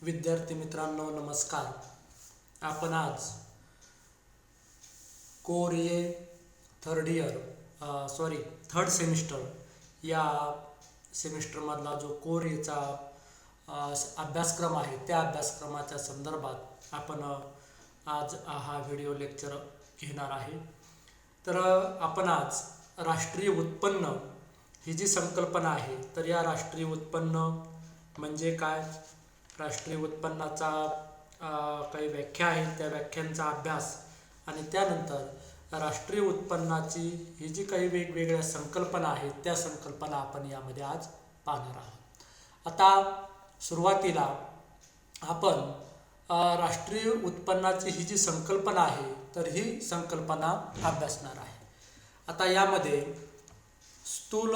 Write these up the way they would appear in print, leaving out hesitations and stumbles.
विद्यार्थी मित्रांनो नमस्कार. आपण आज कोर ए थर्ड सेमिस्टर या सेमिस्टरमधला जो कोर एचा अभ्यासक्रम आहे त्या अभ्यासक्रमाच्या संदर्भात आपण आज हा व्हिडिओ लेक्चर घेणार आहे. तर आपण आज राष्ट्रीय उत्पन्न ही जी संकल्पना आहे तर या राष्ट्रीय उत्पन्न म्हणजे काय, राष्ट्रीय उत्पन्नाचा काही व्याख्या आहे त्या व्याख्यांचा अभ्यास आणि त्यानंतर राष्ट्रीय उत्पन्नाची ही जी काही वेगवेगळ्या संकल्पना आहेत त्या संकल्पना आपण यामध्ये आज पाहणार आहोत. आता सुरुवातीला आपण राष्ट्रीय उत्पन्नाची ही जी संकल्पना आहे तर ही संकल्पना अभ्यासणार आहे. आता यामध्ये स्थूल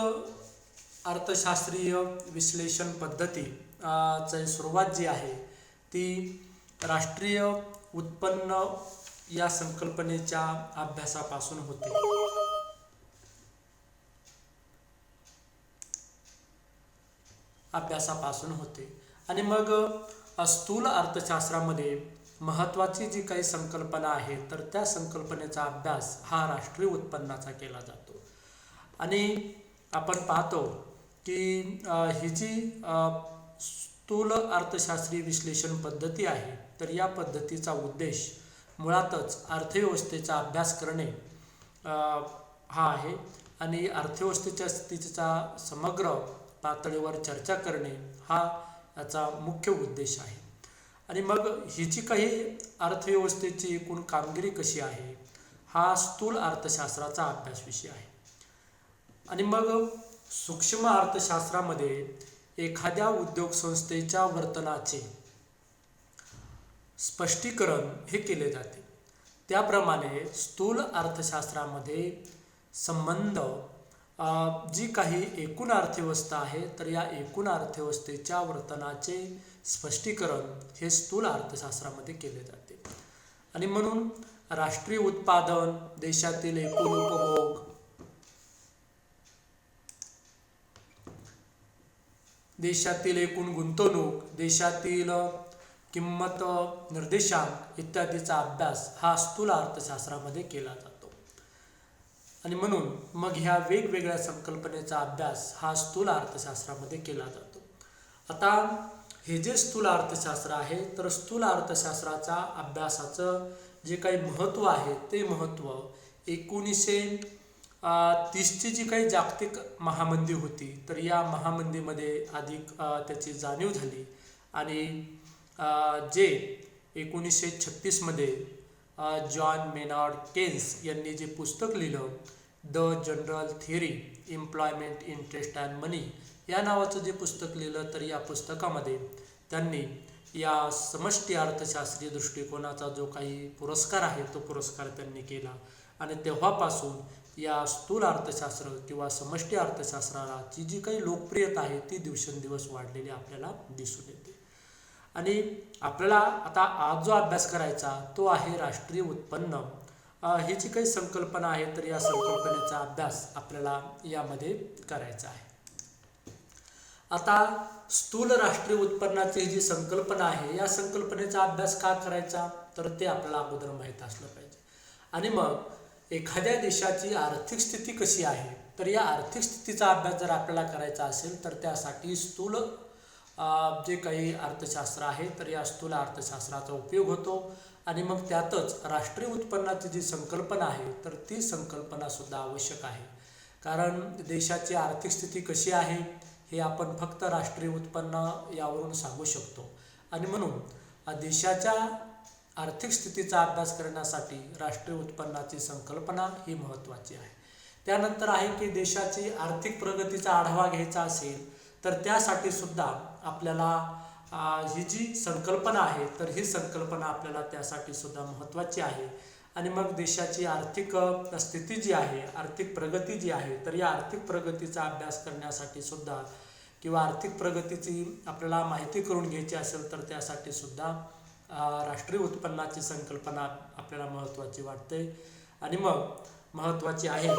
अर्थशास्त्रीय विश्लेषण पद्धती ची सुरुवात जी आहे ती राष्ट्रीय उत्पन्न या संकल्पनेच्या अभ्यासापासून होते आणि मग स्थूल अर्थशास्त्रामध्ये महत्त्वाची जी काही संकल्पना आहे तर त्या संकल्पनेचा अभ्यास हा राष्ट्रीय उत्पन्नाचा केला जातो. आणि आपण पाहतो की ही जी स्थूल अर्थशास्त्रीय विश्लेषण पद्धती आहे तर या पद्धतीचा उद्देश मुळातच अर्थव्यवस्थेचा अभ्यास करणे हा आहे आणि अर्थव्यवस्थेच्या स्थितीचा समग्र पातळीवर चर्चा करणे हा याचा मुख्य उद्देश आहे. आणि मग ही जी काही अर्थव्यवस्थेची एकूण कामगिरी कशी आहे हा स्थूल अर्थशास्त्राचा अभ्यास विषय आहे. आणि मग सूक्ष्म अर्थशास्त्रामध्ये एखाद्या उद्योग संस्थेच्या वर्तनाचे स्पष्टीकरण हे केले जाते. त्याप्रमाणे स्थूल अर्थशास्त्रामध्ये संबंध जी काही एकूण अर्थव्यवस्था आहे तर या एकूण अर्थव्यवस्थेच्या वर्तनाचे स्पष्टीकरण हे स्थूल अर्थशास्त्रामध्ये केले जाते. आणि म्हणून राष्ट्रीय उत्पादन, देशातील एकूण उपभोग, देशातील एकूण गुंतवणूक, देशातील किंमत निर्देशांक इत्यादीचा अभ्यास हा स्थूल अर्थशास्त्रामध्ये केला जातो. आणि म्हणून मग ह्या वेगवेगळ्या संकल्पनेचा अभ्यास हा स्थूल अर्थशास्त्रामध्ये केला जातो. आता हे जे स्थूल अर्थशास्त्र आहे तर स्थूल अर्थशास्त्राचा अभ्यासाचं जे काही महत्त्व आहे ते महत्त्व 1930ची जी काही जागतिक महामंदी होती तर या महामंदीमध्ये अधिक त्याची जाणीव झाली आणि जे 1936मध्ये जॉन मेनार्ड केन्स यांनी जे पुस्तक लिहिलं the general theory employment, interest and money या नावाचं जे पुस्तक लिहिलं तर या पुस्तकामध्ये त्यांनी या समष्टी अर्थशास्त्रीय दृष्टिकोनाचा जो काही पुरस्कार आहे तो पुरस्कार त्यांनी केला. आणि तेव्हापासून या स्थूल अर्थशास्त्र किंवा समष्टी अर्थशास्त्राची जी काही लोकप्रियता आहे ती दिवसेंदिवस वाढलेली आपल्याला दिसून येते. आणि आपल्याला आता आज जो अभ्यास करायचा तो आहे राष्ट्रीय उत्पन्न ही जी काही संकल्पना आहे तर या संकल्पनेचा अभ्यास आपल्याला यामध्ये करायचा आहे. आता स्थूल राष्ट्रीय उत्पन्नाची जी संकल्पना आहे या संकल्पनेचा अभ्यास का करायचा तर ते आपल्याला अगोदर माहीत असलं पाहिजे. आणि मग एखाद्या देशाची आर्थिक स्थिती कशी आहे तर या आर्थिक स्थितीचा अभ्यास जर आपल्याला करायचा असेल तर त्यासाठी स्थूल जे काही अर्थशास्त्र आहे तर या स्थूल अर्थशास्त्राचा उपयोग होतो. आणि मग त्यातच राष्ट्रीय उत्पन्नाची जी संकल्पना आहे तर ती संकल्पना सुद्धा आवश्यक आहे. कारण देशाची आर्थिक स्थिती कशी आहे हे आपण फक्त राष्ट्रीय उत्पन्न यावरून सांगू शकतो. आणि म्हणून देशाच्या आर्थिक स्थितीचा अभ्यास करण्यासाठी राष्ट्रीय उत्पन्नाची संकल्पना ही महत्त्वाची आहे. त्यानंतर आहे की देशाची आर्थिक प्रगतीचा आढावा घ्यायचा असेल तर त्यासाठी सुद्धा आपल्याला ही जी संकल्पना आहे तर ही संकल्पना आपल्याला त्यासाठी सुद्धा महत्त्वाची आहे. आणि मग देशाची आर्थिक स्थिती जी आहे, आर्थिक प्रगती जी आहे तर या आर्थिक प्रगतीचा अभ्यास करण्यासाठी सुद्धा किंवा आर्थिक प्रगतीची आपल्याला माहिती करून घ्यायची असेल तर त्यासाठी सुद्धा राष्ट्रीय उत्पन्नाची संकल्पना आपल्याला महत्त्वाची वाटते. आणि मग महत्त्वाची आहे.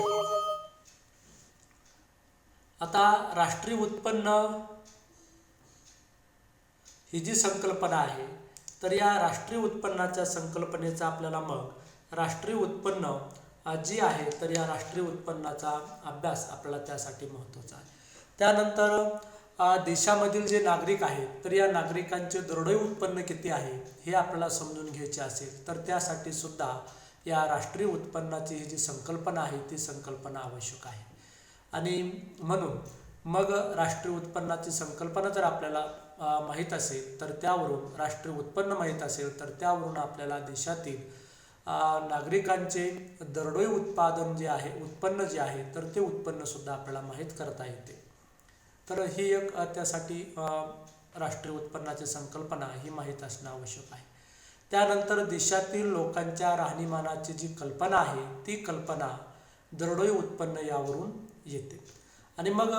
आता राष्ट्रीय उत्पन्न ही जी संकल्पना आहे, तर या राष्ट्रीय उत्पन्नाच्या संकल्पनेचा आपल्याला मग राष्ट्रीय उत्पन्न जी आहे, तर या राष्ट्रीय उत्पन्नाचा अभ्यास आपल्याला त्यासाठी महत्त्वाचा आहे. त्यानंतर देशामधील जे नागरिक आहेत, तर या नागरिकांचे दरडोई उत्पन्न किती आहे हे आपल्याला समजून घ्यायचे असेल, तर त्यासाठी सुद्धा या राष्ट्रीय उत्पन्नाची ही जी संकल्पना आहे ती संकल्पना आवश्यक आहे. आणि म्हणून मग राष्ट्रीय उत्पन्नाची संकल्पना जर आपल्याला माहीत असेल, तर त्यावरून राष्ट्रीय उत्पन्न माहीत असेल, तर त्यावरून आपल्याला देशातील नागरिकांचे दरडोई उत्पादन जे आहे, उत्पन्न जे आहे, तर ते उत्पन्न सुद्धा आपल्याला माहीत करता येते. तर ही एक त्यासाठी राष्ट्रीय उत्पन्नाची संकल्पना ही माहीत असणं आवश्यक आहे. त्यानंतर देशातील लोकांच्या राहणीमानाची जी कल्पना आहे, ती कल्पना दरडोई उत्पन्न यावरून येते. आणि मग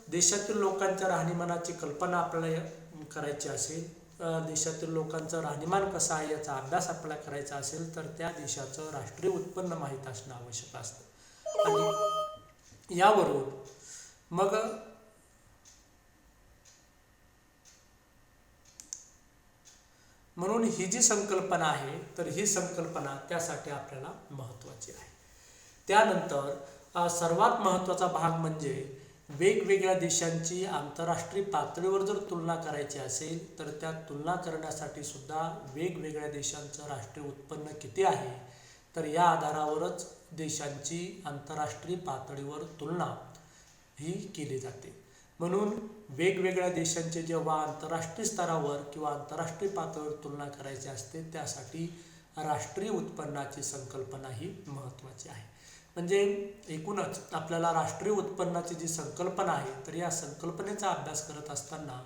देशातील लोकांच्या राहणीमानाची कल्पना आपल्याला करायची असेल, देशातील लोकांचं राहणीमान कसं आहे याचा अभ्यास आपल्याला करायचा असेल, तर त्या देशाचं राष्ट्रीय उत्पन्न माहीत असणं आवश्यक असतं. आणि यावरून मग म्हणून ही जी संकल्पना आहे, तर ही संकल्पना त्यासाठी आपल्याला महत्त्वाची आहे. त्यानंतर सर्वात महत्त्वाचा भाग म्हणजे वेगवेगळ्या देशांची आंतरराष्ट्रीय पातळीवर जर तुलना करायची असेल, तर त्या तुलना करण्यासाठी सुद्धा वेगवेगळ्या देशांचं राष्ट्रीय उत्पन्न किती आहे, तर या आधारावरच देशांची आंतरराष्ट्रीय पातळीवर तुलना ही केली जाते. म्हणून वेगवेगळ्या देशांचे जेव्हा आंतरराष्ट्रीय स्तरावर किंवा आंतरराष्ट्रीय पातळीवर तुलना करायची असते, त्यासाठी राष्ट्रीय उत्पन्नाची संकल्पना ही महत्त्वाची आहे. म्हणजे एकूणच आपल्याला राष्ट्रीय उत्पन्नाची जी संकल्पना आहे, तर या संकल्पनेचा अभ्यास करत असताना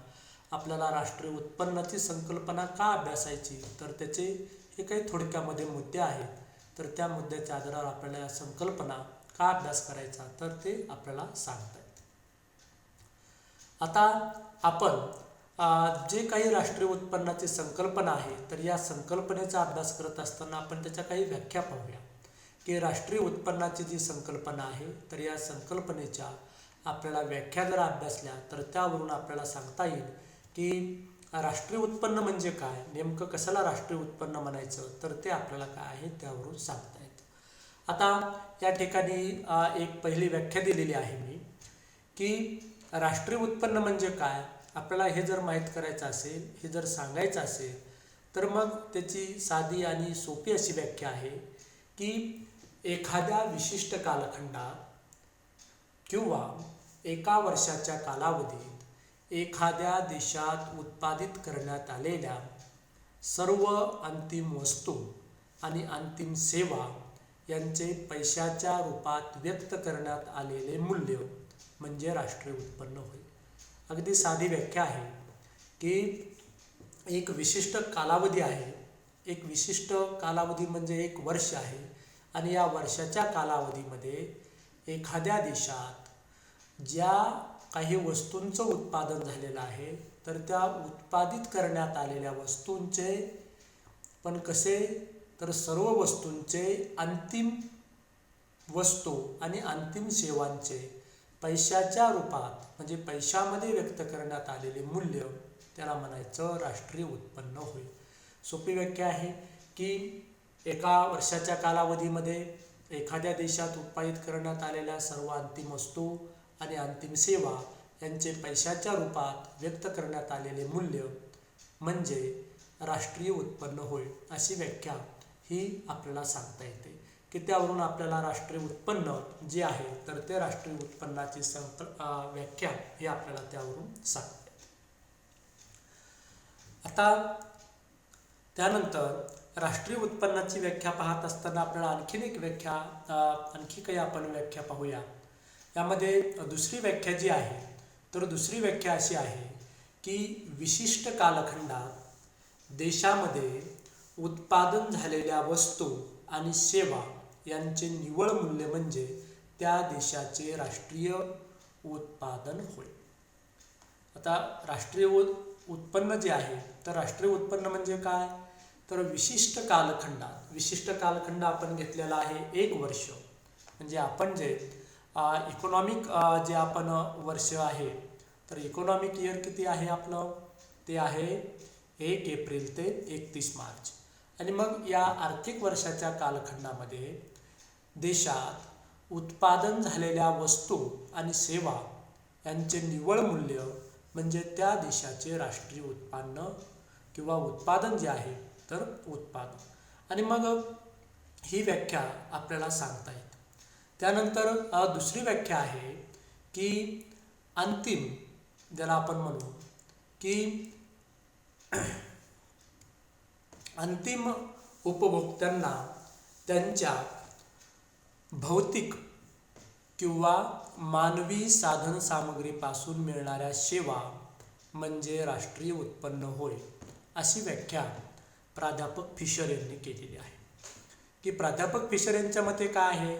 आपल्याला राष्ट्रीय उत्पन्नाची संकल्पना का अभ्यासायची, तर त्याचे हे काही थोडक्यामध्ये मुद्दे आहेत. तर त्या मुद्द्याच्या आधारावर आपल्याला या संकल्पना का अभ्यास करायचा, तर ते आपल्याला सांगता येते. आता आपण जे काही राष्ट्रीय उत्पन्नाची संकल्पना आहे, तर या संकल्पनेचा अभ्यास करत असताना आपण त्याच्या काही व्याख्या पाहूया. की राष्ट्रीय उत्पन्नाची जी संकल्पना आहे, तर या संकल्पनेच्या आपल्याला व्याख्या जर अभ्यासल्या, तर त्यावरून आपल्याला सांगता येईल की राष्ट्रीय उत्पन्न म्हणजे काय, नेमकं कशाला राष्ट्रीय उत्पन्न म्हणायचं, तर ते आपल्याला काय आहे त्यावरून सांगता येतं. आता या ठिकाणी एक पहिली व्याख्या दिलेली आहे मी, की राष्ट्रीय उत्पन्न म्हणजे काय, आपल्याला हे जर माहीत करायचं असेल, हे जर सांगायचं असेल, तर मग त्याची साधी आणि सोपी अशी व्याख्या आहे की एखाद्या विशिष्ट कालखंडात किंवा एका वर्षाच्या कालावधीत एखाद्या देशात उत्पादित करण्यात आलेल्या सर्व अंतिम वस्तू आणि अंतिम सेवा यांचे पैशाच्या रूपात व्यक्त करण्यात आलेले मूल्य म्हणजे राष्ट्रीय उत्पन्न होय. अगदी साधी व्याख्या आहे की एक विशिष्ट कालावधी आहे, एक विशिष्ट कालावधी म्हणजे एक वर्ष आहे, आणि या वर्षाच्या कालावधीमध्ये एखाद्या देशात ज्या काही वस्तूंचं उत्पादन झालेलं आहे, तर त्या उत्पादित करण्यात आलेल्या वस्तूंचे पण कसे, तर सर्व वस्तूंचे अंतिम वस्तू आणि अंतिम सेवांचे पैशाच्या रूपात म्हणजे पैशामध्ये व्यक्त करण्यात आलेले मूल्य, त्याला म्हणायचं राष्ट्रीय उत्पन्न होय. सोपी व्याख्या आहे की एका वर्षाच्या कालावधीमध्ये एखाद्या देशात उत्पादित करण्यात आलेल्या सर्व अंतिम वस्तू आणि अंतिम सेवा यांचे पैशाच्या रूपात व्यक्त करण्यात आलेले मूल्य म्हणजे राष्ट्रीय उत्पन्न होय, अशी व्याख्या ही आपल्याला सांगता येते. की त्यावरून आपल्याला राष्ट्रीय उत्पन्न जे आहे, तर ते राष्ट्रीय उत्पन्नाची व्याख्या ही आपल्याला त्यावरून सांगता येते. आता त्यानंतर राष्ट्रीय उत्पन्नाची व्याख्या पाहत असताना आपल्याला आणखीन एक व्याख्या, आणखी काही आपण व्याख्या पाहूया. यामध्ये दुसरी व्याख्या जी आहे, तर दुसरी व्याख्या अशी आहे की विशिष्ट कालखंडात देशामध्ये उत्पादन झालेल्या वस्तू आणि सेवा यांचे निव्वळ मूल्य म्हणजे त्या देशाचे राष्ट्रीय उत्पादन होय. आता राष्ट्रीय उत्पन्न जे आहे, तर राष्ट्रीय उत्पन्न म्हणजे काय, तर विशिष्ट कालखंडात, विशिष्ट कालखंड आपण घेतलेला आहे 1 वर्ष, म्हणजे आपण जे इकॉनॉमिक जे आपण वर्ष आहे, तर इकॉनॉमिक इयर किती आहे आपलं, ते आहे 1 एप्रिल ते 31 मार्च. आणि मग या आर्थिक वर्षाच्या कालखंडामध्ये देशात उत्पादन झालेल्या वस्तू आणि सेवा यांचे निव्वळ मूल्य म्हणजे त्या देशाचे राष्ट्रीय उत्पन्न किंवा उत्पादन जे आहे तर उत्पादन. आणि मग ही व्याख्या आपल्याला सांगता येते. त्यानंतर दुसरी व्याख्या आहे की अंतिम, ज्याला आपण म्हणू की अंतिम उपभोक्त्यांना त्यांच्या भौतिक किंवा मानवी साधन सामग्रीपासून मिळणाऱ्या सेवा म्हणजे राष्ट्रीय उत्पन्न होय, अशी व्याख्या प्राध्यापक फिशर यांनी केलेली आहे. की प्राध्यापक फिशर यांच्या मते काय आहे,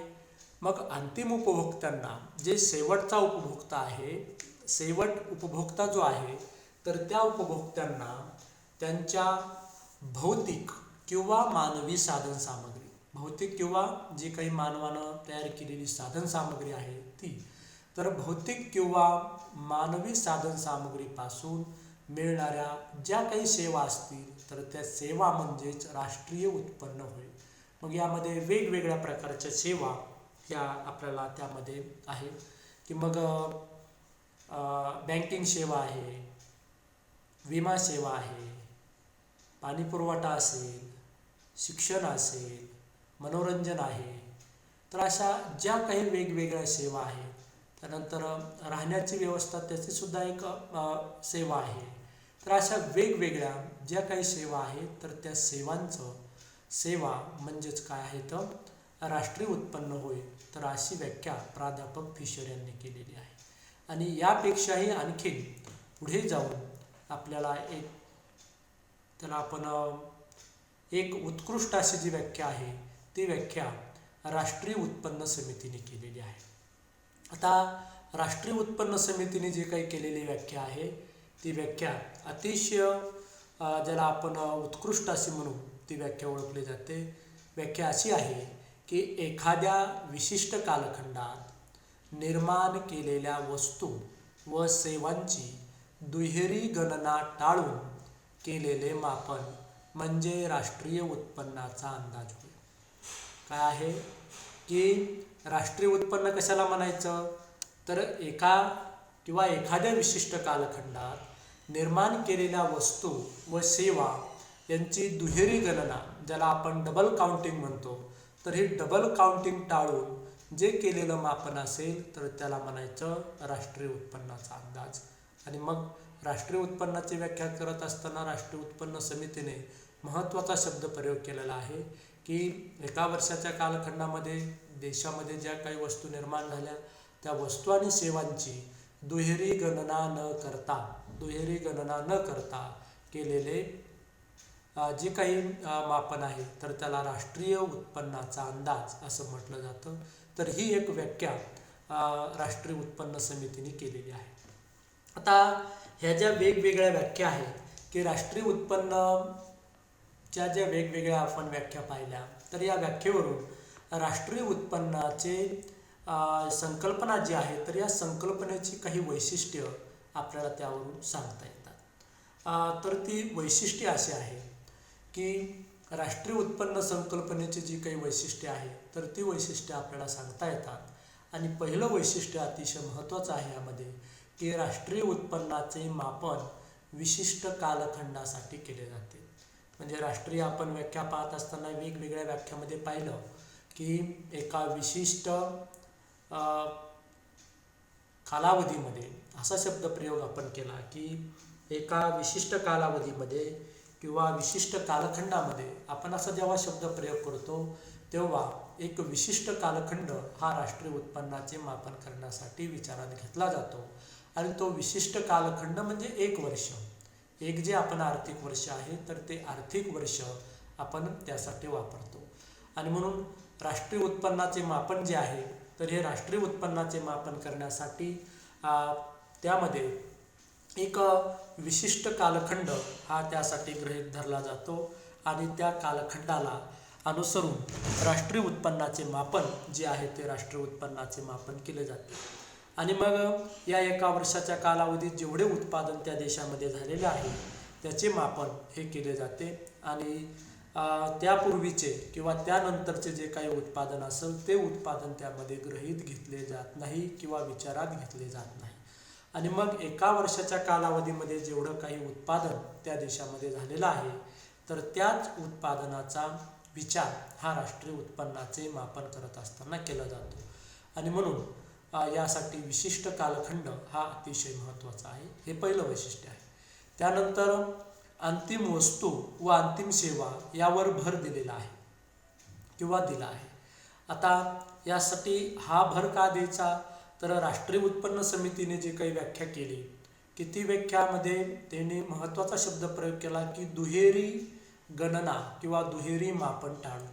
मग अंतिम उपभोक्त्यांना जे शेवटचा उपभोक्ता आहे, शेवट उपभोक्ता जो आहे तर त्या उपभोक्त्यांना त्यांच्या भौतिक किंवा मानवी साधन सामग्री, भौतिक किंवा जी काही मानवानं तयार केलेली साधन सामग्री आहे ती, तर भौतिक किंवा मानवी साधन सामग्रीपासून मिळणाऱ्या ज्या काही सेवा असतील तर त्या सेवा म्हणजेच राष्ट्रीय उत्पन्न होईल. मग यामध्ये वेगवेगळ्या प्रकारच्या सेवा ह्या आपल्याला त्यामध्ये आहे की मग बँकिंग सेवा आहे, विमा सेवा आहे, पाणी पुरवठा असेल, शिक्षण असेल, मनोरंजन आहे. तर अशा ज्या काही वेगवेगळ्या सेवा आहेत. त्यानंतर राहण्याची व्यवस्था त्याची सुद्धा एक सेवा आहे. तर अशा वेगवेगळ्या ज्या काही सेवा आहेत तर त्या सेवांचं सेवा म्हणजेच काय आहे तर राष्ट्रीय उत्पन्न होय, तर अशी व्याख्या प्राध्यापक फिशर यांनी केलेली आहे. आणि यापेक्षाही आणखीन पुढे जाऊन आपल्याला त्याला आपण एक उत्कृष्ट अशी जी व्याख्या आहे ती व्याख्या राष्ट्रीय उत्पन्न समितीने केलेली आहे. आता राष्ट्रीय उत्पन्न समितीने जे काही केलेली व्याख्या आहे ती व्याख्या अतिशय ज्याला आपण उत्कृष्ट अशी म्हणू ती व्याख्या ओळखली जाते. व्याख्या अशी आहे की एखाद्या विशिष्ट कालखंडात निर्माण केलेल्या वस्तू व सेवांची दुहेरी गणना टाळून केलेले मापन म्हणजे राष्ट्रीय उत्पन्नाचा अंदाज होय. काय आहे की राष्ट्रीय उत्पन्न कशाला म्हणायचं, तर एखाद्या विशिष्ट कालखंडात निर्माण केलेल्या वस्तू व सेवा यांची दुहेरी गणना, ज्याला आपण डबल काउंटिंग म्हणतो, तर हे डबल काउंटिंग टाळून जे केलेलं मापन असेल तर त्याला म्हणायचं राष्ट्रीय उत्पन्नाचा अंदाज. आणि मग राष्ट्रीय उत्पन्नाची व्याख्या करत असताना राष्ट्रीय उत्पन्न समितीने महत्त्वाचा शब्द प्रयोग केलेला आहे की एका वर्षाच्या कालखंडामध्ये देशामध्ये ज्या काही वस्तू निर्माण झाल्या त्या वस्तू आणि सेवांची दुहेरी गणना न करता केलेले जे काही मापन आहे तर त्याला राष्ट्रीय उत्पन्नाचा अंदाज असं म्हटलं जातं. तर ही एक व्याख्या राष्ट्रीय उत्पन्न समितीने केलेली आहे. आता ह्या ज्या वेगवेगळ्या व्याख्या आहेत की राष्ट्रीय उत्पन्नच्या ज्या वेगवेगळ्या आपण व्याख्या पाहिल्या, तर या व्याख्येवरून राष्ट्रीय उत्पन्नाचे संकल्पना जी आहे तर या संकल्पनेची काही वैशिष्ट्य आपल्याला त्यावरून सांगता येतात. तर ती वैशिष्ट्ये अशी आहे की राष्ट्रीय उत्पन्न संकल्पनेची जी काही वैशिष्ट्ये आहे तर ती वैशिष्ट्ये आपल्याला सांगता येतात. आणि पहिलं वैशिष्ट्य अतिशय महत्त्वाचं आहे यामध्ये की राष्ट्रीय उत्पन्नाचे मापन विशिष्ट कालखंडासाठी केले जाते. म्हणजे राष्ट्रीय आपण व्याख्या पाहत असताना वेगवेगळ्या व्याख्यामध्ये पाहिलं की एका विशिष्ट कालावधीमध्ये असा शब्दप्रयोग आपण केला की एका विशिष्ट कालावधीमध्ये किंवा विशिष्ट कालखंडामध्ये आपण असा जेव्हा शब्दप्रयोग करतो तेव्हा एक विशिष्ट कालखंड हा राष्ट्रीय उत्पन्नाचे मापन करण्यासाठी विचारात घेतला जातो. आणि तो विशिष्ट कालखंड म्हणजे एक वर्ष, एक जे आपण आर्थिक वर्ष आहे तर ते आर्थिक वर्ष आपण त्यासाठी वापरतो. आणि म्हणून राष्ट्रीय उत्पन्नाचे मापन जे आहे तर हे राष्ट्रीय उत्पन्नाचे मापन करण्यासाठी त्यामध्ये एक विशिष्ट कालखंड हा त्यासाठी गृहीत धरला जातो आणि त्या कालखंडाला अनुसरून राष्ट्रीय उत्पन्नाचे मापन जे आहे ते राष्ट्रीय उत्पन्नाचे मापन केले जाते. आणि मग या एका वर्षाच्या कालावधीत जेवढे उत्पादन त्या देशामध्ये झालेले आहे त्याचे मापन हे केले जाते आणि त्यापूर्वीचे किंवा त्यानंतरचे जे काही उत्पादन असेल ते उत्पादन त्यामध्ये गृहीत घेतले जात नाही किंवा विचारात घेतले जात नाही. आणि मग एका वर्षाच्या कालावधीमध्ये जेवढं काही उत्पादन त्या देशामध्ये झालेलं आहे तर त्याच उत्पादनाचा विचार हा राष्ट्रीय उत्पन्नाचे मापन करत असताना केला जातो. आणि म्हणून यासाठी विशिष्ट कालखंड हा अतिशय महत्त्वाचा आहे. हे पहिलं वैशिष्ट्य आहे. त्यानंतर अंतिम वस्तू व अंतिम सेवा यावर भर दिलेला आहे किंवा दिला आहे. आता यासाठी हा भर का द्यायचा तर राष्ट्रीय उत्पन्न समितीने जे काही व्याख्या केली की ती व्याख्यामध्ये त्यांनी महत्त्वाचा शब्द प्रयोग केला की दुहेरी गणना किंवा दुहेरी मापन टाळू.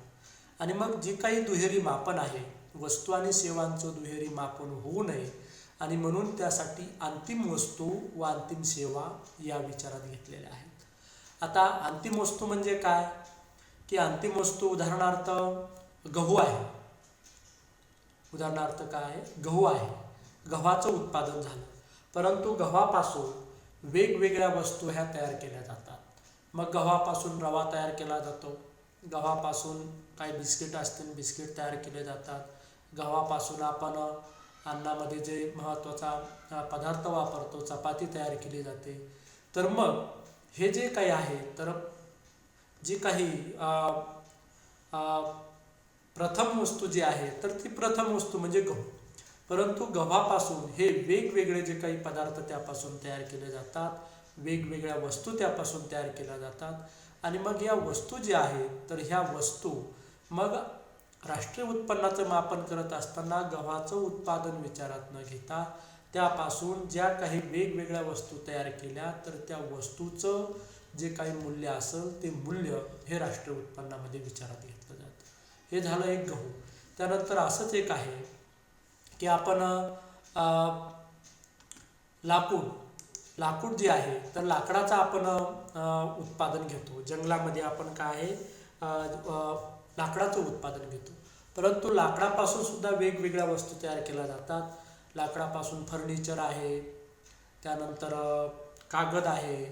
आणि मग जी काही दुहेरी मापन आहे वस्तू आणि सेवांचं दुहेरी मापन होऊ नये आणि म्हणून त्यासाठी अंतिम वस्तू व अंतिम सेवा या विचारात घेतलेल्या आहेत. आता अंतिम वस्तू म्हणजे काय की अंतिम वस्तू उदाहरणार्थ गहू आहे. उदाहरणार्थ काय आहे गहू आहे. गव्हाचं उत्पादन झालं परंतु गव्हापासून वेगवेगळ्या वस्तू ह्या तयार केल्या जातात. मग गव्हापासून रवा तयार केला जातो. गव्हापासून काही बिस्किट असतील बिस्किट तयार केले जातात. गव्हापासून आपण अन्नामध्ये जे महत्त्वाचा पदार्थ वापरतो चपाती तयार केली जाते. तर मग हे जे काही आहे तर जी काही प्रथम वस्तू जी आहे तर ती प्रथम वस्तू म्हणजे गहू. परंतु गव्हापासून हे वेगवेगळे जे काही पदार्थ त्यापासून तयार केले जातात वेगवेगळ्या वस्तू त्यापासून तयार केल्या जातात. आणि मग या वस्तू ज्या आहेत तर ह्या वस्तू मग राष्ट्रीय उत्पन्नाचं मापन करत असताना गव्हाचं उत्पादन विचारात न घेता त्यापासून ज्या काही वेगवेगळ्या वस्तू तयार केल्या तर त्या वस्तूचं जे काही मूल्य असेल ते मूल्य हे राष्ट्रीय उत्पन्नामध्ये विचारात घेतलं जातं. हे झालं एक गहू. त्यानंतर असंच एक आहे की आपण लाकूड जे आहे तर लाकडाचं आपण उत्पादन घेतो. जंगलामध्ये आपण काय आहे लाकडाचं उत्पादन घेतो. परंतु लाकडापासून सुद्धा वेगवेगळ्या वस्तू तयार केल्या जातात. लाकडापासून फर्निचर आहे. त्यानंतर कागद आहे.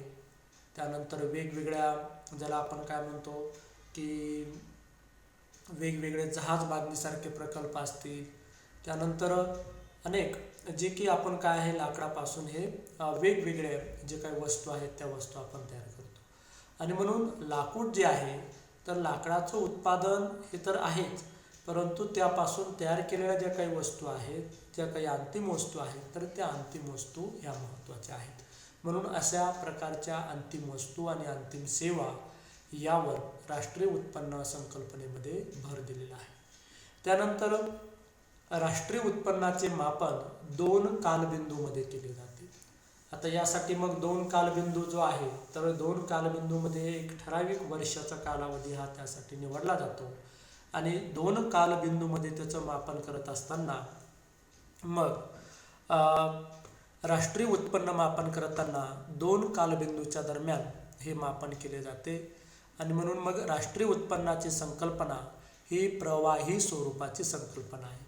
त्यानंतर वेगवेगळ्या ज्याला आपण काय म्हणतो की वेगवेगळे जहाज बांधणीसारखे प्रकल्प असतील. त्यानंतर अनेक जे की आपण काय आहे लाकडापासून हे वेगवेगळे जे काही वस्तू आहेत त्या वस्तू आपण तयार करतो. आणि म्हणून लाकूड जे आहे तर लाकडाचं उत्पादन हे तर आहेच परंतु त्यापासून तयार केलेल्या ज्या काही वस्तू आहेत ज्या काही अंतिम वस्तू आहेत तर त्या अंतिम वस्तू ह्या महत्त्वाच्या आहेत. म्हणून अशा प्रकारच्या अंतिम वस्तू आणि अंतिम सेवा यावर राष्ट्रीय उत्पन्न संकल्पनेमध्ये भर दिलेला आहे. त्यानंतर राष्ट्रीय उत्पन्नाचे मापन 2 कालबिंदूमध्ये केले जाते. आता यासाठी मग 2 कालबिंदू जो आहे तर 2 कालबिंदूमध्ये एक ठराविक वर्षाचा कालावधी हा त्यासाठी निवडला जातो. आणि 2 कालबिंदूमध्ये त्याचं मापन करत असताना मग राष्ट्रीय उत्पन्न मापन करताना 2 कालबिंदूच्या दरम्यान हे मापन केले जाते. आणि म्हणून मग राष्ट्रीय उत्पन्नाची संकल्पना ही प्रवाही स्वरूपाची संकल्पना आहे.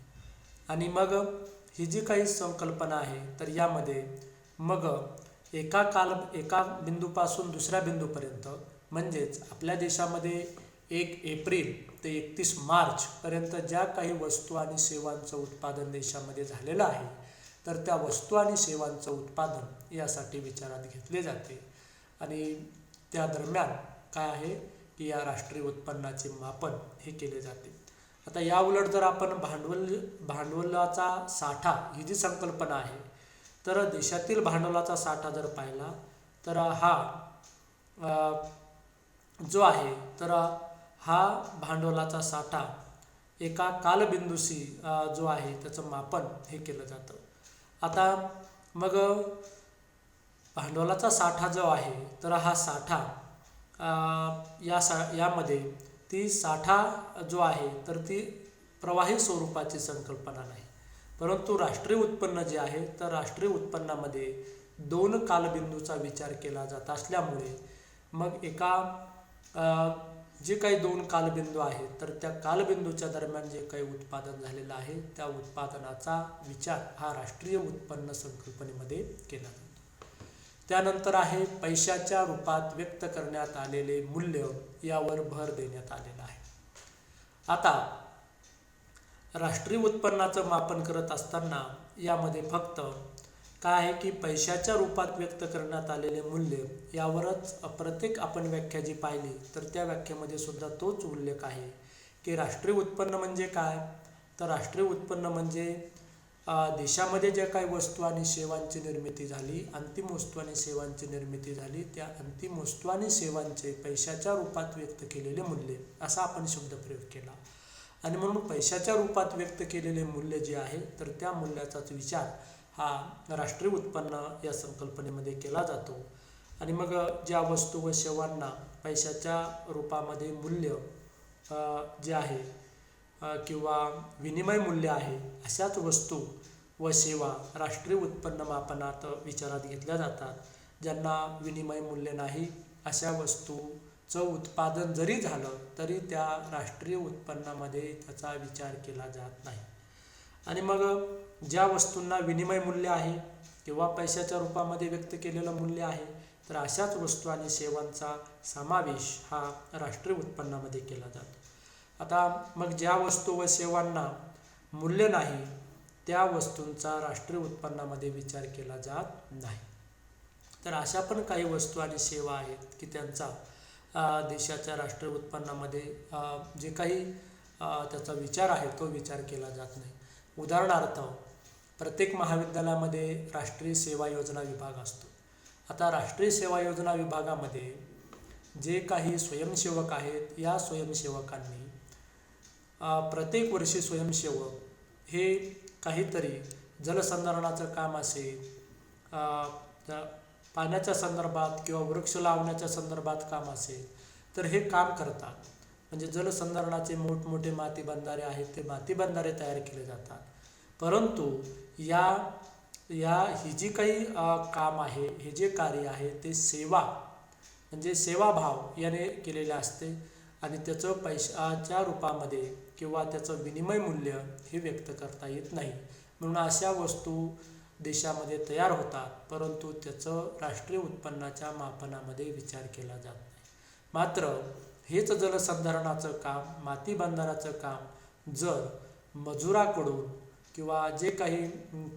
आणि मग ही जी काही संकल्पना आहे तर यामध्ये मग एका बिंदूपासून दुसऱ्या बिंदूपर्यंत म्हणजेच आपल्या देशामध्ये 1 एप्रिल ते 31 मार्च पर्यंत ज्या काही वस्तू आणि सेवांचं उत्पादन देशामध्ये झालेलं आहे तर त्या वस्तू आणि सेवांचं उत्पादन यासाठी विचारात घेतले जाते. आणि त्या दरम्यान काय आहे की या राष्ट्रीय उत्पन्नाचे मापन हे केले जाते. आता या उलट जर आपण भांडवलाचा साठा ही जी संकल्पना आहे तर देशातील भांडवलाचा साठा जर पाहिला तर हा जो आहे तर हा भांडवलाचा साठा एका कालबिंदूशी जो आहे त्याचं मापन हे केलं जातं. आता मग भांडवलाचा साठा जो आहे तर हा साठा यामध्ये ती साठा जो आहे तर ती प्रवाही स्वरूपाची संकल्पना नाही परंतु राष्ट्रीय उत्पन्न जे आहे तर राष्ट्रीय उत्पन्नामध्ये 2 कालबिंदूचा विचार केला जात असल्यामुळे मग जे काही 2 कालबिंदू आहेत तर त्या कालबिंदूच्या दरम्यान जे काही उत्पादन झालेलं आहे त्या उत्पादनाचा विचार हा राष्ट्रीय उत्पन्न संकल्पनेमध्ये केला जातो. त्यानंतर आहे पैशाच्या रूपात व्यक्त करण्यात आलेले मूल्य, यावर भर देण्यात आलेला आहे. आता राष्ट्रीय उत्पन्नाचं मापन करत असताना यामध्ये फक्त काय आहे की पैशाच्या रूपात व्यक्त करण्यात आलेले मूल्य यावरच प्रत्येक आपण व्याख्या जी पाहिली तर त्या व्याख्येमध्ये सुद्धा तोच उल्लेख आहे की राष्ट्रीय उत्पन्न म्हणजे काय. तर राष्ट्रीय उत्पन्न म्हणजे देशामध्ये ज्या काही वस्तू आणि सेवांची निर्मिती झाली, अंतिम वस्तू आणि सेवांची निर्मिती झाली, त्या अंतिम वस्तू आणि सेवांचे पैशाच्या रूपात व्यक्त केलेले मूल्य, असा आपण शब्दप्रयोग केला. आणि म्हणून पैशाच्या रूपात व्यक्त केलेले मूल्य जे आहे तर त्या मूल्याचाच विचार हा राष्ट्रीय उत्पन्न या संकल्पनेमध्ये केला जातो. आणि मग ज्या वस्तू व सेवांना पैशाच्या रूपामध्ये मूल्य जे आहे किंवा विनिमय मूल्य आहे, अशाच वस्तू व सेवा राष्ट्रीय उत्पन्न मापनात विचारात घेतल्या जातात. ज्यांना विनिमय मूल्य नाही अशा वस्तूचं उत्पादन जरी झालं तरी त्या राष्ट्रीय उत्पन्नामध्ये त्याचा विचार केला जात नाही. आणि मग ज्या वस्तूंना विनिमय मूल्य आहे किंवा पैशाच्या रूपामध्ये व्यक्त केलेलं मूल्य आहे तर अशाच वस्तू आणि सेवांचा समावेश हा राष्ट्रीय उत्पन्नामध्ये केला जातो. आता मग ज्या वस्तू व सेवांना मूल्य नाही त्या वस्तूंचा राष्ट्रीय उत्पन्नामध्ये विचार केला जात नाही. तर अशा पण काही वस्तू आणि सेवा आहेत की त्यांचा देशाच्या राष्ट्रीय उत्पन्नामध्ये जे काही त्याचा विचार आहे तो विचार केला जात नाही. उदाहरणार्थ प्रत्येक महाविद्यालयामध्ये राष्ट्रीय सेवा योजना विभाग असतो. आता राष्ट्रीय सेवा योजना विभागामध्ये जे काही स्वयंसेवक आहेत या स्वयंसेवकांनी प्रत्येक वर्षी स्वयंसेवक हे काहीतरी जलसंधारणाचं काम असेल, पाण्याच्या संदर्भात किंवा वृक्ष लावण्याच्या संदर्भात काम असेल तर हे काम करतात. म्हणजे जलसंधारणाचे मोठमोठे माती बंधारे आहेत ते माती बंधारे तयार केले जातात. परंतु ही जी काही काम आहे, हे जे कार्य आहे ते सेवा म्हणजे सेवाभाव याने केलेले असते आणि त्याचं पैशाच्या रूपामध्ये किंवा त्याचं विनिमय मूल्य हे व्यक्त करता येत नाही. म्हणून अशा वस्तू देशामध्ये तयार होतात परंतु त्याचं राष्ट्रीय उत्पन्नाच्या मापनामध्ये विचार केला जात नाही. मात्र हेच जलसंधारणाचं काम, माती बंधाराचं काम जर मजुराकडून किंवा जे काही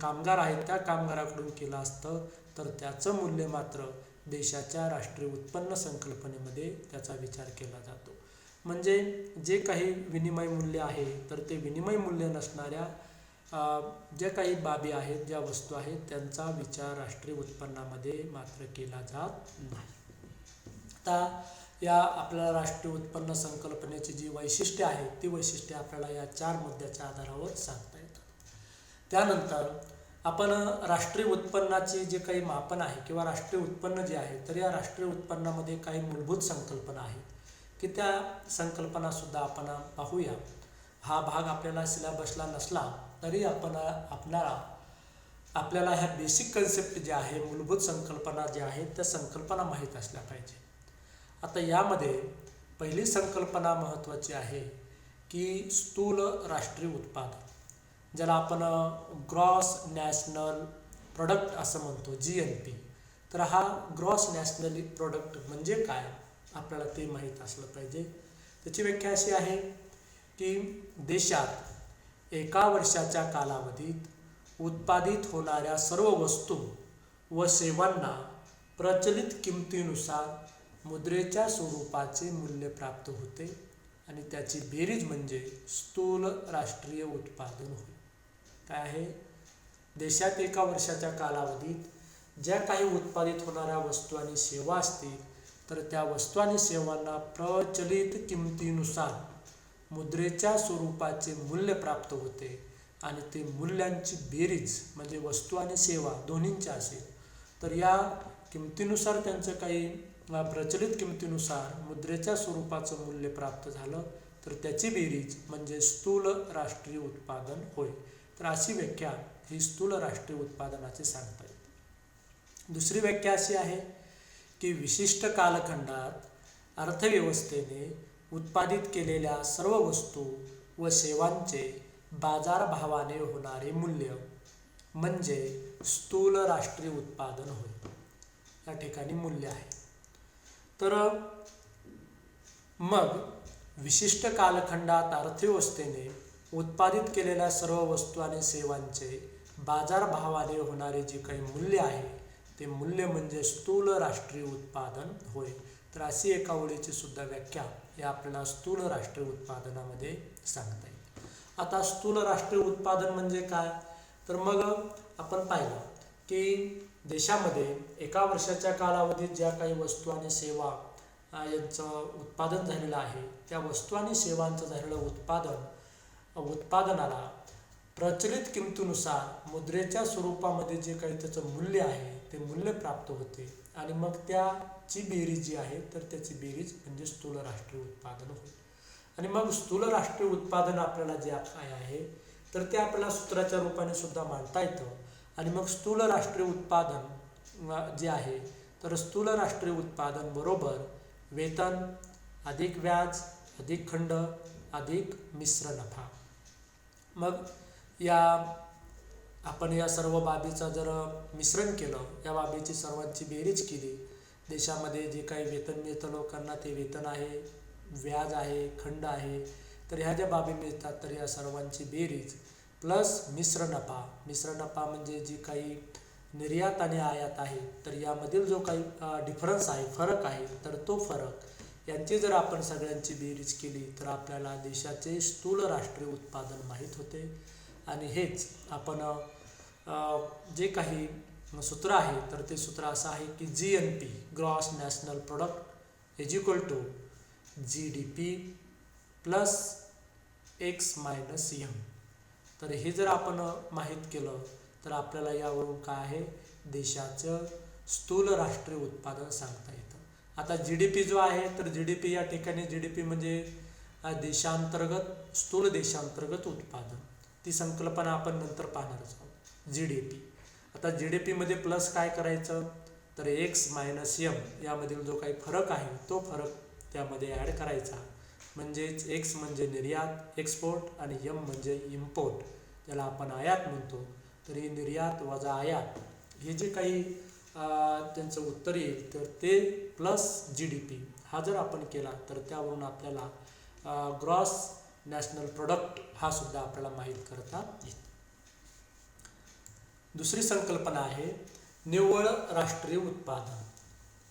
कामगार आहेत त्या कामगाराकडून केलं असतं तर त्याचं मूल्य मात्र देशाच्या राष्ट्रीय उत्पन्न संकल्पनेमध्ये त्याचा विचार केला जातो. म्हणजे जे काही विनिमय मूल्य आहे तर ते विनिमय मूल्य नसणाऱ्या ज्या काही बाबी आहेत, ज्या वस्तू आहेत त्यांचा विचार राष्ट्रीय उत्पन्नामध्ये मात्र केला जात नाही. आता या आपल्याला राष्ट्रीय उत्पन्न संकल्पनेची जी वैशिष्ट्ये आहेत ती वैशिष्ट्ये आपल्याला या 4 मुद्द्याच्या आधारावर सांगता येतात. त्यानंतर आपण राष्ट्रीय उत्पन्नाचे जे काही मापन आहे किंवा राष्ट्रीय उत्पन्न जे आहे तर या राष्ट्रीय उत्पन्नामध्ये काही मूलभूत संकल्पना आहेत की त्या संकल्पनासुद्धा आपण पाहूया. हा भाग आपल्याला सिलेबसला नसला तरी आपल्याला ह्या बेसिक कन्सेप्ट ज्या आहे, मूलभूत संकल्पना ज्या आहेत त्या संकल्पना माहीत असल्या पाहिजे. आता यामध्ये पहिली संकल्पना महत्त्वाची आहे की स्थूल राष्ट्रीय उत्पादन, ज्याला आपण ग्रॉस नॅशनल प्रोडक्ट असं म्हणतो, GNP. तर हा ग्रॉस नॅशनल प्रोडक्ट म्हणजे काय आपल्याला ते माहीत असलं पाहिजे. त्याची व्याख्या अशी आहे की देशात एका वर्षाच्या कालावधीत उत्पादित होणाऱ्या सर्व वस्तू व सेवांना प्रचलित किमतीनुसार मुद्रेच्या स्वरूपाचे मूल्य प्राप्त होते आणि त्याची बेरीज म्हणजे स्थूल राष्ट्रीय उत्पादन होय. काय आहे? देशात एका वर्षाच्या कालावधीत ज्या काही उत्पादित होणाऱ्या वस्तू आणि सेवा असतील तर त्या वस्तू आणि सेवांना प्रचलित किमतीनुसार मुद्रेच्या स्वरूपाचे मूल्य प्राप्त होते आणि ते मूल्यांची बेरीज म्हणजे वस्तू आणि सेवा दोन्हींच्या असेल तर या किमतीनुसार त्यांचं काही प्रचलित किमतीनुसार मुद्रेच्या स्वरूपाचं मूल्य प्राप्त झालं तर त्याची बेरीज म्हणजे स्थूल राष्ट्रीय उत्पादन होय. तर अशी व्याख्या ही स्थूल राष्ट्रीय उत्पादनाची सांगता येते. दुसरी व्याख्या अशी आहे की विशिष्ट कालखंडात अर्थव्यवस्थेने उत्पादित केलेल्या सर्व वस्तू व सेवांचे बाजारभावाने होणारे मूल्य म्हणजे स्थूल राष्ट्रीय उत्पादन होय. या ठिकाणी मूल्य आहे. तर मग विशिष्ट कालखंडात अर्थव्यवस्थेने उत्पादित केलेल्या सर्व वस्तू आणि सेवांचे बाजारभावाने होणारे जे काही मूल्य आहे ते मूल्य म्हणजे स्थूल राष्ट्रीय उत्पादन होय. तर अशी एका ओळीची सुद्धा व्याख्या या आपल्याला स्थूल राष्ट्रीय उत्पादनामध्ये सांगता येईल. आता स्थूल राष्ट्रीय उत्पादन म्हणजे काय, तर मग आपण पाहिलं की देशामध्ये एका वर्षाच्या कालावधीत ज्या काही वस्तू आणि सेवा यांचं उत्पादन झालेलं आहे त्या वस्तू आणि सेवांचं झालेलं उत्पादनाला प्रचलित किमतीनुसार मुद्रेच्या स्वरूपामध्ये जे काही त्याचं मूल्य आहे ते मूल्य प्राप्त होते आणि मग त्याची बेरीज जी आहे तर त्याची बेरीज म्हणजे स्थूल राष्ट्रीय उत्पादन होईल. आणि मग स्थूल राष्ट्रीय उत्पादन आपल्याला जे काय आहे तर ते आपल्याला सूत्राच्या रूपाने सुद्धा मांडता येतं. आणि मग स्थूल राष्ट्रीय उत्पादन जे आहे तर स्थूल राष्ट्रीय उत्पादन बरोबर वेतन अधिक व्याज अधिक खंड अधिक मिश्र नफा. मग आपण या सर्व बाबीचं जर मिश्रण केलं, या बाबीची सर्वांची बेरीज केली, देशामध्ये जे काही वेतन मिळतं लोकांना ते वेतन आहे, व्याज आहे, खंड आहे, तर ह्या ज्या बाबी मिळतात तर या सर्वांची बेरीज प्लस मिश्र नफा म्हणजे जी काही निर्यात आणि आयात आहे तर यामधील जो काही डिफरन्स आहे, फरक आहे, तर तो फरक यांची जर आपण सगळ्यांची बेरीज केली तर आपल्याला देशाचे स्थूल राष्ट्रीय उत्पादन माहीत होते. आणि हेच आपण जे काही सूत्र आहे तर ते सूत्र असं आहे की GNP gross national product is equal to GDP plus X minus M. तर हे जर आपण माहीत केलं तर आपल्याला यावरून काय आहे देशाचं स्थूल राष्ट्रीय उत्पादन सांगता येतं. आता GDP जो आहे तर GDP या ठिकाणी GDP म्हणजे देशांतर्गत स्थूल देशांतर्गत उत्पादन, ती संकल्पना आपण नंतर पाहणारच आहोत. GDP आता GDP मध्ये प्लस काय करायचं तर X मायनस M यामधील जो काही फरक आहे तो फरक त्यामध्ये ॲड करायचा. म्हणजेच X म्हणजे निर्यात एक्सपोर्ट आणि M म्हणजे इम्पोर्ट ज्याला आपण आयात म्हणतो. तर ही निर्यात वजा आयात हे जे काही त्यांचं उत्तर येईल तर ते प्लस GDP हा जर आपण केला तर त्यावरून आपल्याला ग्रॉस नॅशनल प्रोडक्ट हा सुद्धा आपल्याला माहीत करता येईल. दुसरी संकल्पना आहे निव्वळ राष्ट्रीय उत्पादन.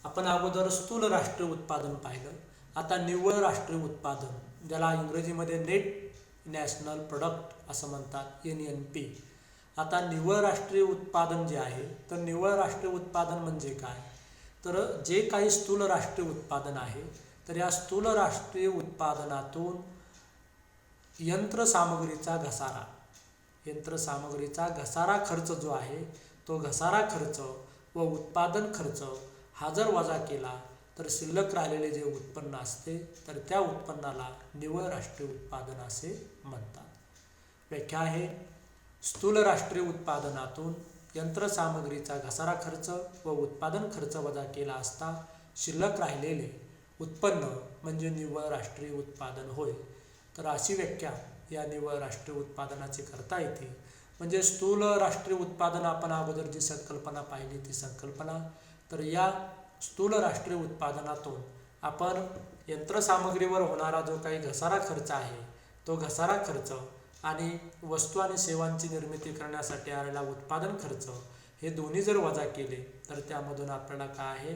आपण अगोदर स्थूल राष्ट्रीय उत्पादन पाहिलं, आता निव्वळ राष्ट्रीय उत्पादन ज्याला इंग्रजीमध्ये नेट नॅशनल प्रोडक्ट असं म्हणतात, NNP. आता निव्वळ राष्ट्रीय उत्पादन जे आहे तर निव्वळ राष्ट्रीय उत्पादन म्हणजे काय, तर जे काही स्थूल राष्ट्रीय उत्पादन आहे तर या स्थूल राष्ट्रीय उत्पादनातून यंत्रसामग्रीचा घसारा खर्च जो आहे तो घसारा खर्च व उत्पादन खर्च हा जर वजा केला तर शिल्लक राहिलेले जे उत्पन्न असते तर त्या उत्पन्नाला निव्वळ राष्ट्रीय उत्पादन असे म्हणतात. व्याख्या आहे स्थूल राष्ट्रीय उत्पादनातून यंत्रसामग्रीचा घसारा खर्च व उत्पादन खर्च वजा केला असता शिल्लक राहिलेले उत्पन्न म्हणजे निव्वळ राष्ट्रीय उत्पादन होय. तर अशी व्याख्या या निव्वळ राष्ट्रीय उत्पादनाची करता येते. म्हणजे स्थूल राष्ट्रीय उत्पादन आपण अगोदर जी संकल्पना पाहिली ती संकल्पना, तर या स्थूल राष्ट्रीय उत्पादनातून आपण यंत्रसामग्रीवर होणारा जो काही घसारा खर्च आहे तो घसारा खर्च आणि वस्तू आणि सेवांची निर्मिती करण्यासाठी आलेला उत्पादन खर्च हे दोन्ही जर वजा केले तर त्यामधून आपल्याला काय आहे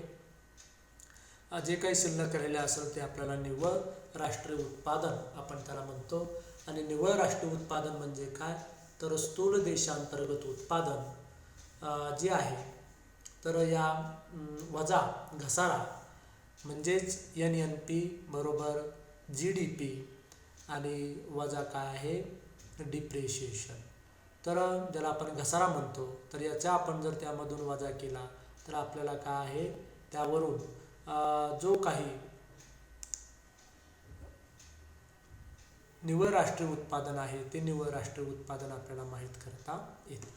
जे काही शिल्लक राहिले असेल ते आपल्याला निव्वळ राष्ट्रीय उत्पादन आपण त्याला म्हणतो. आणि निव्वळ राष्ट्रीय उत्पादन म्हणजे काय, तर स्थूल देशांतर्गत उत्पादन जे आहे तर या वजा घसारा म्हणजेच NNP बरोबर GDP आणि वजा काय आहे डिप्रिशिएशन. तर ज्याला आपण घसारा म्हणतो तर याचा आपण जर त्यामधून वजा केला तर आपल्याला काय आहे त्यावरून जो काही निव्वळ राष्ट्रीय उत्पादन आहे ते निव्वळ राष्ट्रीय उत्पादन आपल्याला माहीत करता येते.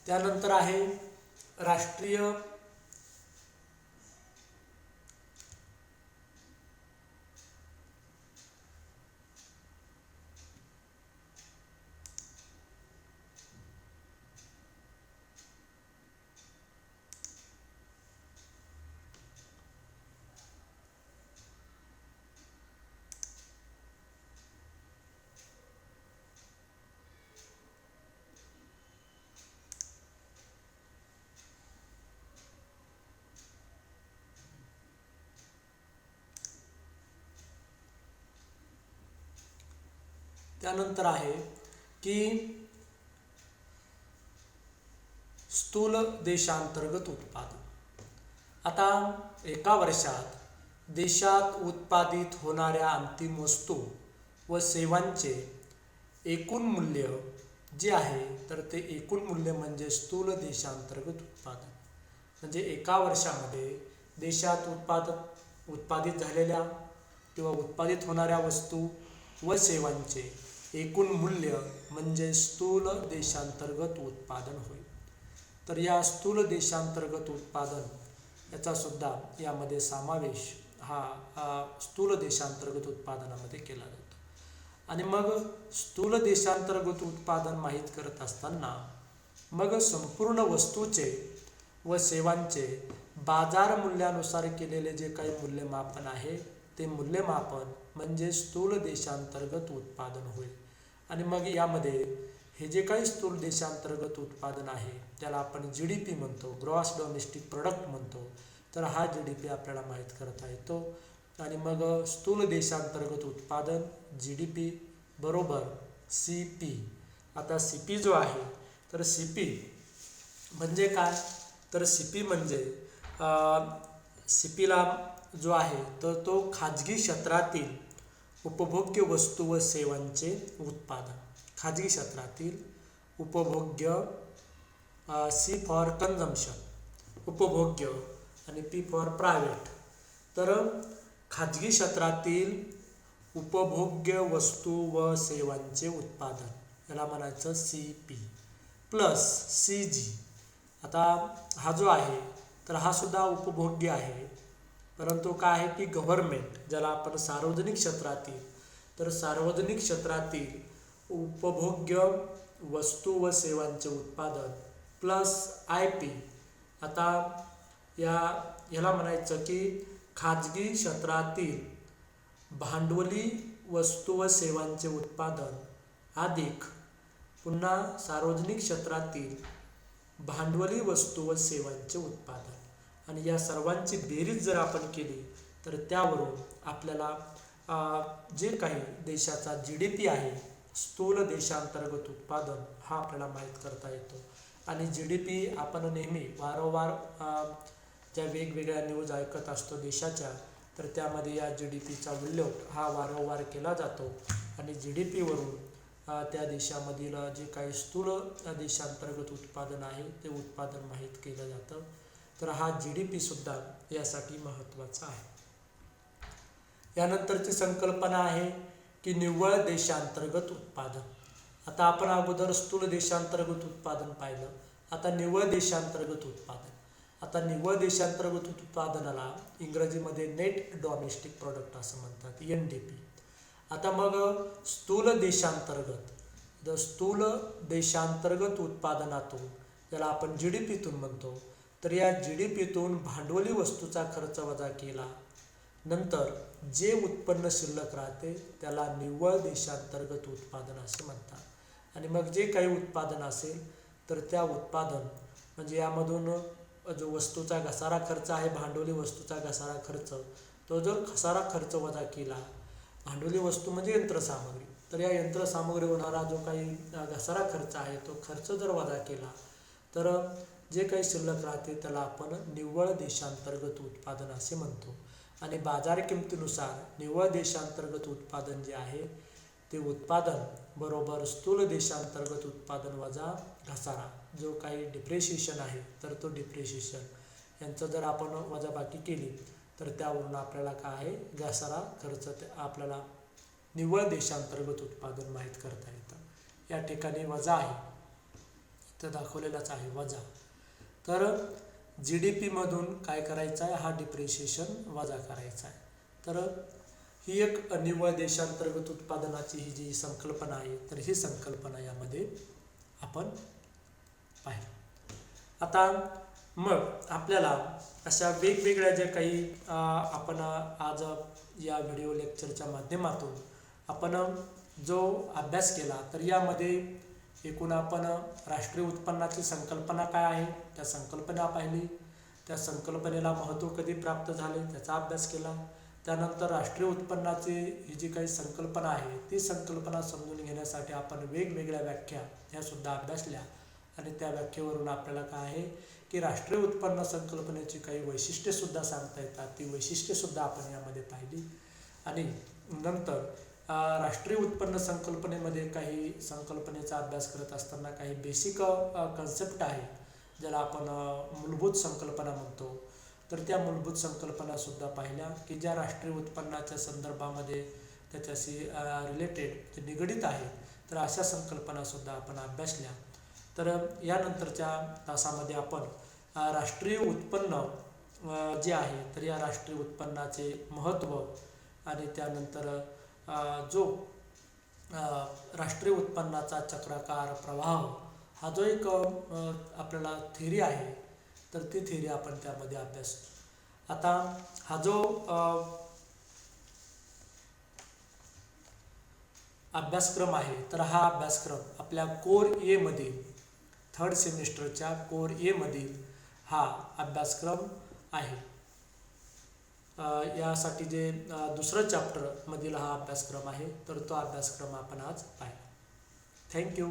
त्यानंतर आहे राष्ट्रीय त्यानंतर आहे की स्थूल देशांतर्गत उत्पादन. आता एका वर्षात देशात उत्पादित होणाऱ्या अंतिम वस्तू व सेवांचे एकूण मूल्य जे आहे तर ते एकूण मूल्य म्हणजे स्थूल देशांतर्गत उत्पादन. म्हणजे एका वर्षामध्ये देशात उत्पादित झालेल्या किंवा उत्पादित होणाऱ्या वस्तू व सेवांचे एकूण मूल्य म्हणजे स्थूल देशांतर्गत उत्पादन होय. तर या स्थूल देशांतर्गत उत्पादन याचा सुद्धा यामध्ये समावेश हा स्थूल देशांतर्गत उत्पादनामध्ये केला जातो. आणि मग स्थूल देशांतर्गत उत्पादन माहीत करत असताना मग संपूर्ण वस्तूचे व सेवांचे बाजार मूल्यानुसार केलेले जे काही मूल्यमापन आहे ते मूल्यमापन म्हणजे स्थूल देशांतर्गत उत्पादन होईल. आणि मग यामध्ये हे जे काही स्थूल देशांतर्गत उत्पादन आहे त्याला आपण GDP म्हणतो, ग्रॉस डोमेस्टिक प्रोडक्ट म्हणतो. तर हा GDP आपल्याला माहीत करता येतो. आणि मग स्थूल देशांतर्गत उत्पादन GDP बरोबर CP. आता CP जो आहे तर CP म्हणजे काय तर CP म्हणजे CPला जो आहे तर तो खाजगी क्षेत्रातील उपभोग्य वस्तू व सेवांचे उत्पादन. खाजगी क्षेत्रातील उपभोग्य, C फॉर कन्झम्पशन उपभोग्य आणि P फॉर प्रायव्हेट. तर खाजगी क्षेत्रातील उपभोग्य वस्तू व सेवांचे उत्पादन याला म्हणायचं CP प्लस CG. आता हा जो आहे तर हा सुद्धा उपभोग्य आहे, परंतु काय आहे की गव्हर्नमेंट ज्याला आपण सार्वजनिक क्षेत्रातील तर सार्वजनिक क्षेत्रातील उपभोग्य वस्तू व सेवांचे उत्पादन प्लस IP. आता याला म्हणायचं की खाजगी क्षेत्रातील भांडवली वस्तू व सेवांचे उत्पादन अधिक पुन्हा सार्वजनिक क्षेत्रातील भांडवली वस्तू व सेवांचे उत्पादन. आणि या सर्वांची बेरीज जर आपण केली तर त्यावरून आपल्याला जे काही देशाचा GDP आहे स्थूल देशांतर्गत उत्पादन हा आपल्याला माहीत करता येतो. आणि GDP आपण नेहमी वारंवार ज्या वेगवेगळ्या न्यूज ऐकत असतो देशाच्या तर त्यामध्ये या GDPचा उल्लेख हा वारंवार केला जातो. आणि GDP वरून त्या देशामधील जे काही स्थूल देशांतर्गत उत्पादन आहे ते उत्पादन माहीत केलं जातं. तर हा GDP सुद्धा यासाठी महत्त्वाचा आहे. यानंतरची संकल्पना आहे की निव्वळ देशांतर्गत उत्पादन. आता आपण अगोदर स्थूल देशांतर्गत उत्पादन पाहिलं, आता निव्वळ देशांतर्गत उत्पादन. आता निव्वळ देशांतर्गत उत्पादनाला इंग्रजीमध्ये नेट डोमेस्टिक प्रोडक्ट असं म्हणतात, NDP. आता मग स्थूल देशांतर्गत उत्पादनातून ज्याला आपण GDPतून म्हणतो तर या GDPतून भांडवली वस्तूचा खर्च वजा केला नंतर जे उत्पन्न शिल्लक राहते त्याला निव्वळ देशांतर्गत उत्पादन असे म्हणतात. आणि मग जे काही उत्पादन असेल तर त्या उत्पादन म्हणजे यामधून जो वस्तूचा घसारा खर्च आहे भांडवली वस्तूचा घसारा खर्च तो जर घसारा खर्च वजा केला, भांडवली वस्तू म्हणजे यंत्रसामग्री, तर या यंत्रसामग्री होणारा जो काही घसारा खर्च आहे तो खर्च जर वजा केला तर जे काही शिल्लक राहते त्याला आपण निव्वळ देशांतर्गत उत्पादन असे म्हणतो. आणि बाजार किमतीनुसार निव्वळ देशांतर्गत उत्पादन जे आहे ते उत्पादन बरोबर स्थूल देशांतर्गत उत्पादन वजा घसारा जो काही डिप्रेशिएशन आहे तर तो डिप्रेशिएशन यांचं जर आपण वजाबाकी केली तर त्यावरून आपल्याला काय आहे घसारा खर्च आपल्याला निव्वळ देशांतर्गत उत्पादन माहीत करता येतं. या ठिकाणी वजा आहे, इथं दाखवलेलाच आहे वजा. तर GDP मधून काय करायचं आहे हा डिप्रेशिएशन वजा करायचा आहे. तर ही एक निव्वळ देशांतर्गत उत्पादनाची ही जी संकल्पना आहे तर ही संकल्पना यामध्ये आपण पाहिली. आता मग आपल्याला अशा वेगवेगळ्या ज्या काही आपण आज या व्हिडिओ लेक्चरच्या माध्यमातून आपण जो अभ्यास केला तर यामध्ये एकूण आपण राष्ट्रीय उत्पन्नाची संकल्पना काय आहे त्या संकल्पना पाहिली, त्या संकल्पनेला महत्त्व कधी प्राप्त झाले त्याचा अभ्यास केला, त्यानंतर राष्ट्रीय उत्पन्नाची ही जी काही संकल्पना आहे ती संकल्पना समजून घेण्यासाठी आपण वेगवेगळ्या व्याख्या ह्या सुद्धा अभ्यासल्या आणि त्या व्याख्येवरून आपल्याला काय आहे की राष्ट्रीय उत्पन्न संकल्पनेची काही वैशिष्ट्ये सुद्धा सांगता येतात, ती वैशिष्ट्ये सुद्धा आपण यामध्ये पाहिली. आणि नंतर राष्ट्रीय उत्पन्न संकल्पनेमध्ये काही संकल्पनेचा अभ्यास करत असताना काही बेसिक कन्सेप्ट आहे ज्याला आपण मूलभूत संकल्पना म्हणतो. तर त्या मूलभूत संकल्पना सुद्धा पाहिल्या की ज्या राष्ट्रीय उत्पन्नाच्या संदर्भामध्ये त्याच्याशी रिलेटेड जे निगडीत आहे, तर अशा संकल्पना सुद्धा आपण अभ्यासल्या. तर यानंतरच्या तासामध्ये आपण राष्ट्रीय उत्पन्न जे आहे तर या राष्ट्रीय उत्पन्नाचे महत्त्व आणि त्यानंतर जो राष्ट्रीय उत्पन्नाचा चक्राकार प्रवाह हा जो एक आपल्याला थिअरी आहे तर ती थिअरी आपण त्यामध्ये अभ्यास. आता हा जो अभ्यासक्रम आहे तर हा अभ्यासक्रम आपल्या कोर ए मधील 3rd सेमिस्टरच्या कोर ए मधील हा अभ्यासक्रम आहे. यासाठी जे दुसरं चॅप्टर मधील हा अभ्यासक्रम आहे तर तो अभ्यासक्रम आपण आज पाहिला. थँक्यू.